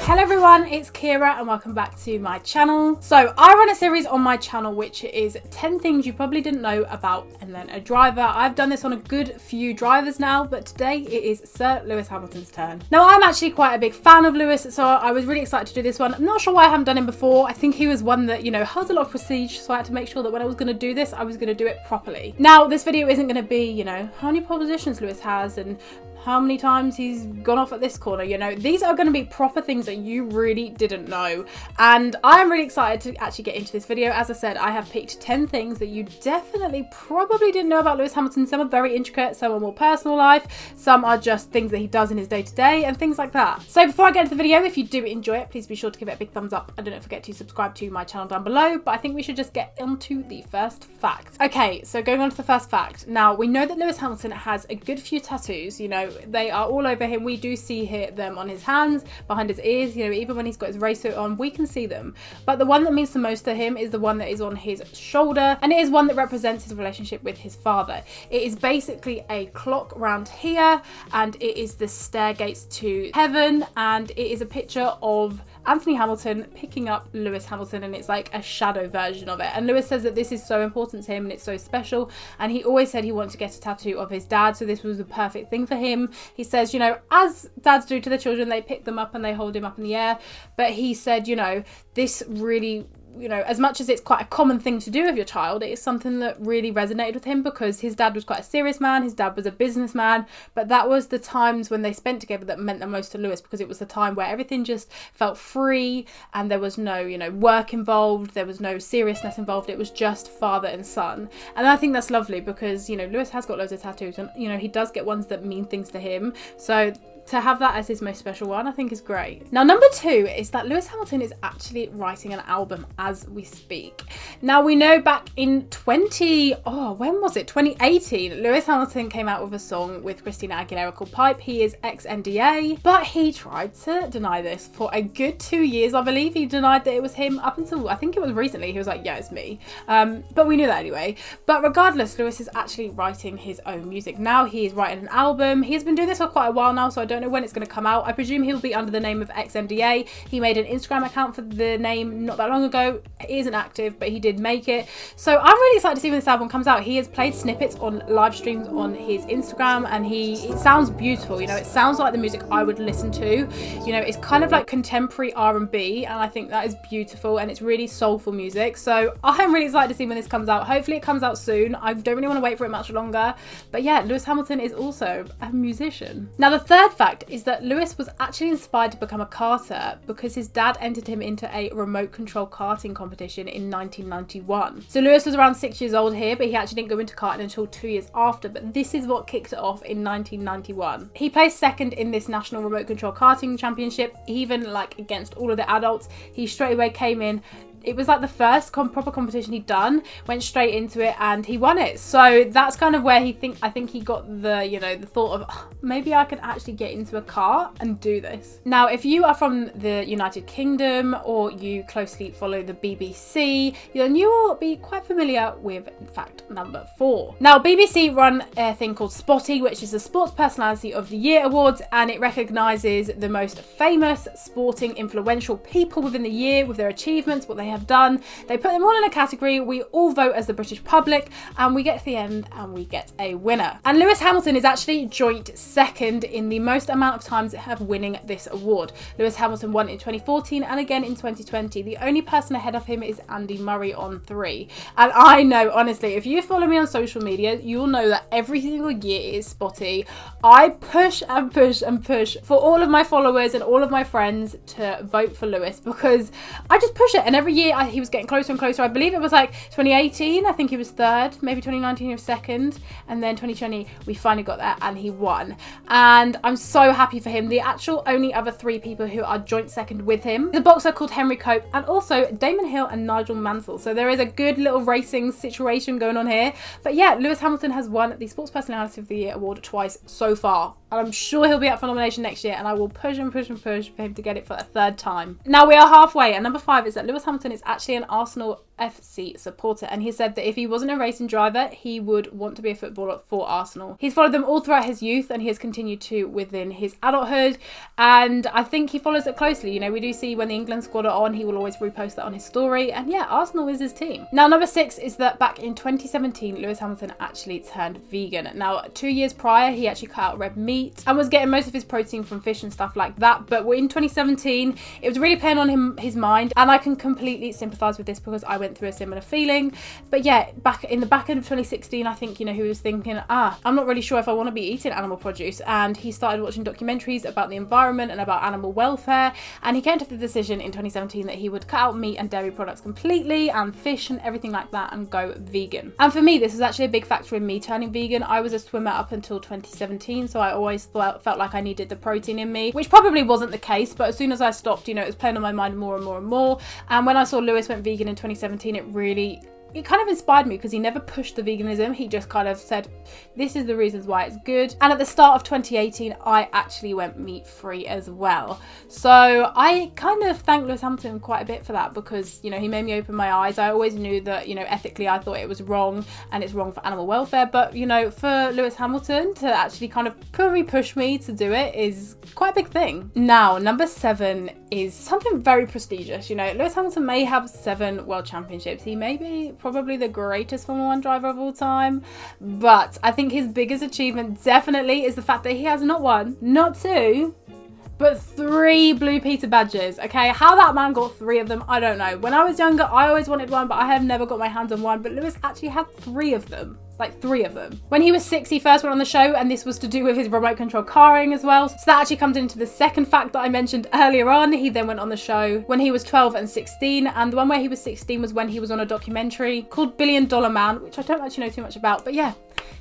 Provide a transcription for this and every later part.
Hello everyone, it's Keira and welcome back to my channel. So I run a series on my channel which is 10 things you probably didn't know about and then a driver. I've done this on a good few drivers now, but today it is Sir Lewis Hamilton's turn. Now I'm actually quite a big fan of Lewis, so I was really excited to do this one. I'm not sure why I haven't done him before. I think he was one that, you know, held a lot of prestige, so I had to make sure that when I was going to do this, I was going to do it properly. Now this video isn't going to be, you know, how many pole positions Lewis has and how many times he's gone off at this corner, you know. These are going to be proper things that you really didn't know. And I'm really excited to actually get into this video. As I said, I have picked 10 things that you definitely probably didn't know about Lewis Hamilton. Some are very intricate, some are more personal life, some are just things that he does in his day-to-day and things like that. So before I get into the video, if you do enjoy it, please be sure to give it a big thumbs up and don't forget to subscribe to my channel down below. But I think we should just get into the first fact. Okay, so going on to the first fact. Now, we know that Lewis Hamilton has a good few tattoos, you know. They are all over him. We do see them on his hands, behind his ears, you know, even when he's got his race suit on, we can see them. But the one that means the most to him is the one that is on his shoulder, and it is one that represents his relationship with his father. It is basically a clock round here, and it is the stairgates to heaven, and it is a picture of Anthony Hamilton picking up Lewis Hamilton, and it's like a shadow version of it. And Lewis says that this is so important to him and it's so special, and he always said he wanted to get a tattoo of his dad, so this was the perfect thing for him. He says, you know, as dads do to their children, they pick them up and they hold him up in the air, but he said, you know, this really, you know, as much as it's quite a common thing to do with your child, it is something that really resonated with him because his dad was quite a serious man, his dad was a businessman, but that was the times when they spent together that meant the most to Lewis, because it was the time where everything just felt free and there was no, you know, work involved, there was no seriousness involved, it was just father and son. And I think that's lovely because, you know, Lewis has got loads of tattoos and, you know, he does get ones that mean things to him, so to have that as his most special one, I think is great. Now, number 2 is that Lewis Hamilton is actually writing an album as we speak. Now, we know back in 2018, Lewis Hamilton came out with a song with Christina Aguilera called Pipe. He is ex-NDA, but he tried to deny this for a good 2 years, I believe. He denied that it was him up until, I think it was recently, he was like, yeah, it's me. But we knew that anyway. But regardless, Lewis is actually writing his own music. Now he is writing an album. He's been doing this for quite a while now, so I don't know when it's going to come out. I presume he'll be under the name of ex-NDA. He made an Instagram account for the name not that long ago. It isn't active, but he did make it. So I'm really excited to see when this album comes out. He has played snippets on live streams on his Instagram, and it sounds beautiful. You know, it sounds like the music I would listen to. You know, it's kind of like contemporary R&B, and I think that is beautiful, and it's really soulful music. So I'm really excited to see when this comes out. Hopefully it comes out soon. I don't really want to wait for it much longer. But yeah, Lewis Hamilton is also a musician. Now, the third fact is that Lewis was actually inspired to become a karter because his dad entered him into a remote control karting competition in 1991. So Lewis was around 6 years old here, but he actually didn't go into karting until 2 years after, but this is what kicked it off in 1991. He placed second in this national remote control karting championship, even like against all of the adults. He straight away came in. It was like the first proper competition he'd done, went straight into it and he won it. So that's kind of where I think he got the, you know, the thought of, oh, maybe I could actually get into a car and do this. Now, if you are from the United Kingdom or you closely follow the BBC, then you will be quite familiar with fact number 4. Now, BBC run a thing called Spotty, which is the Sports Personality of the Year Awards, and it recognises the most famous sporting influential people within the year with their achievements, what they have done. They put them all in a category. We all vote as the British public, and we get to the end and we get a winner. And Lewis Hamilton is actually joint second in the most amount of times of winning this award. Lewis Hamilton won in 2014 and again in 2020. The only person ahead of him is Andy Murray on 3. And I know, honestly, if you follow me on social media, you'll know that every single year is Spotty. I push and push and push for all of my followers and all of my friends to vote for Lewis because I just push it, and every year he was getting closer and closer. I believe it was like 2018, I think he was 3rd, maybe 2019 he was 2nd, and then 2020 we finally got there and he won. And I'm so happy for him. The actual only other 3 people who are joint second with him, the boxer called Henry Cope, and also Damon Hill and Nigel Mansell. So there is a good little racing situation going on here. But yeah, Lewis Hamilton has won the Sports Personality of the Year award twice so far. And I'm sure he'll be up for nomination next year, and I will push and push and push for him to get it for a 3rd time. Now we are halfway, and number 5 is that Lewis Hamilton is actually an Arsenal FC supporter, and he said that if he wasn't a racing driver, he would want to be a footballer for Arsenal. He's followed them all throughout his youth, and he has continued to within his adulthood, and I think he follows it closely. You know, we do see when the England squad are on, he will always repost that on his story, and yeah, Arsenal is his team. Now, number 6 is that back in 2017, Lewis Hamilton actually turned vegan. Now, 2 years prior, he actually cut out red meat and was getting most of his protein from fish and stuff like that, but in 2017, it was really playing on his mind, and I can completely sympathise with this because I went through a similar feeling. But yeah, back in the back end of 2016, I think, you know, he was thinking, I'm not really sure if I want to be eating animal produce, and he started watching documentaries about the environment and about animal welfare, and he came to the decision in 2017 that he would cut out meat and dairy products completely, and fish and everything like that, and go vegan. And for me, this was actually a big factor in me turning vegan. I was a swimmer up until 2017, so I always felt like I needed the protein in me, which probably wasn't the case, but as soon as I stopped, you know, it was playing on my mind more and more and more. And when I saw Lewis went vegan in 2017, it kind of inspired me because he never pushed the veganism. He just kind of said, this is the reasons why it's good. And at the start of 2018, I actually went meat-free as well. So I kind of thank Lewis Hamilton quite a bit for that because, you know, he made me open my eyes. I always knew that, you know, ethically I thought it was wrong and it's wrong for animal welfare. But, you know, for Lewis Hamilton to actually kind of probably push me to do it is quite a big thing. Now, number 7 is something very prestigious. You know, Lewis Hamilton may have 7 world championships. He may be probably the greatest Formula 1 driver of all time, but I think his biggest achievement definitely is the fact that he has not 1, not 2, but 3 Blue Peter badges. Okay, how that man got 3 of them, I don't know. When I was younger, I always wanted 1, but I have never got my hands on 1, but Lewis actually had 3 of them. Like 3 of them. When he was 6, he first went on the show, and this was to do with his remote control carring as well. So that actually comes into the second fact that I mentioned earlier on. He then went on the show when he was 12 and 16, and the one where he was 16 was when he was on a documentary called $1 Billion Man, which I don't actually know too much about, but yeah.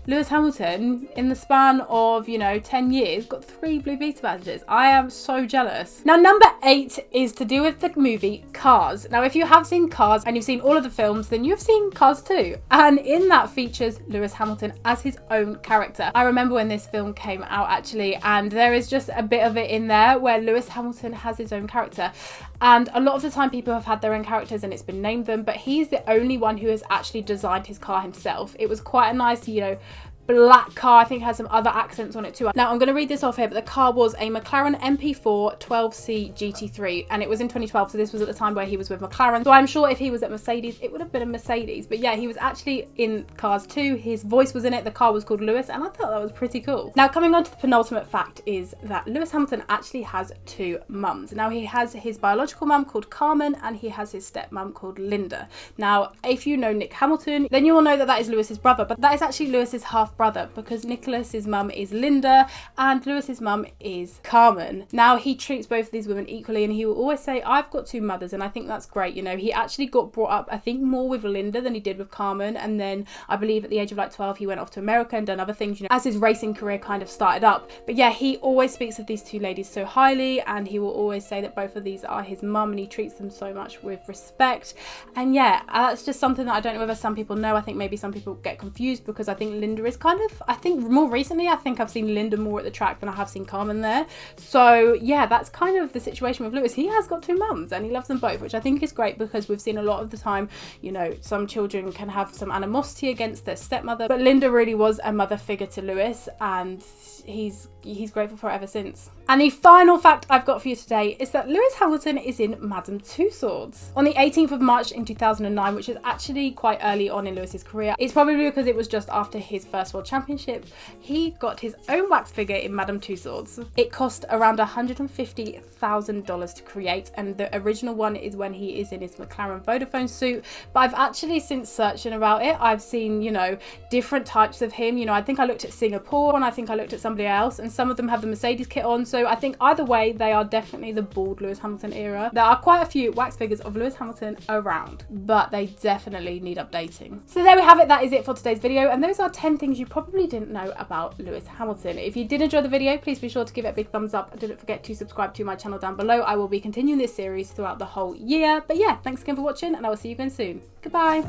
Lewis Hamilton, in the span of, you know, 10 years, got 3 Blue Peter badges. I am so jealous. Now, number 8 is to do with the movie Cars. Now, if you have seen Cars and you've seen all of the films, then you've seen Cars too. And in that features Lewis Hamilton as his own character. I remember when this film came out, actually, and there is just a bit of it in there where Lewis Hamilton has his own character. And a lot of the time people have had their own characters and it's been named them, but he's the only one who has actually designed his car himself. It was quite a nice, you know, black car. I think it has some other accents on it too. Now I'm going to read this off here, but the car was a McLaren MP4 12C GT3, and it was in 2012, so this was at the time where he was with McLaren. So I'm sure if he was at Mercedes, it would have been a Mercedes. But yeah, he was actually in Cars 2. His voice was in it. The car was called Lewis, and I thought that was pretty cool. Now, coming on to the penultimate fact is that Lewis Hamilton actually has 2 mums. Now, he has his biological mum called Carmen, and he has his stepmum called Linda. Now, if you know Nick Hamilton, then you will know that that is Lewis's brother, but that is actually Lewis's half brother because Nicholas's mum is Linda and Lewis's mum is Carmen. Now, he treats both of these women equally, and he will always say, I've got 2 mothers, and I think that's great. You know, he actually got brought up, I think, more with Linda than he did with Carmen, and then I believe at the age of like 12 he went off to America and done other things, you know, as his racing career kind of started up. But yeah, he always speaks of these 2 ladies so highly, and he will always say that both of these are his mum, and he treats them so much with respect. And yeah, that's just something that I don't know whether some people know. I think maybe some people get confused because I think Linda is kind of, I think more recently, I think I've seen Linda more at the track than I have seen Carmen there. So yeah, that's kind of the situation with Lewis. He has got 2 mums and he loves them both, which I think is great because we've seen a lot of the time, you know, some children can have some animosity against their stepmother, but Linda really was a mother figure to Lewis, and he's grateful for it ever since. And the final fact I've got for you today is that Lewis Hamilton is in Madame Tussauds on the 18th of March in 2009, which is actually quite early on in Lewis's career. It's probably because it was just after his first world championship. He got his own wax figure in Madame Tussauds. It cost around $150,000 to create, and the original one is when he is in his McLaren Vodafone suit. But I've actually, since searching about it, I've seen, you know, different types of him. You know, I think I looked at Singapore and I think I looked at somebody else, and some of them have the Mercedes kit on. So I think either way, they are definitely the bald Lewis Hamilton era. There are quite a few wax figures of Lewis Hamilton around, but they definitely need updating. So there we have it. That is it for today's video, and those are 10 things you probably didn't know about Lewis Hamilton. If you did enjoy the video, please be sure to give it a big thumbs up. Don't forget to subscribe to my channel down below. I will be continuing this series throughout the whole year. But yeah, thanks again for watching, and I will see you again soon. Goodbye.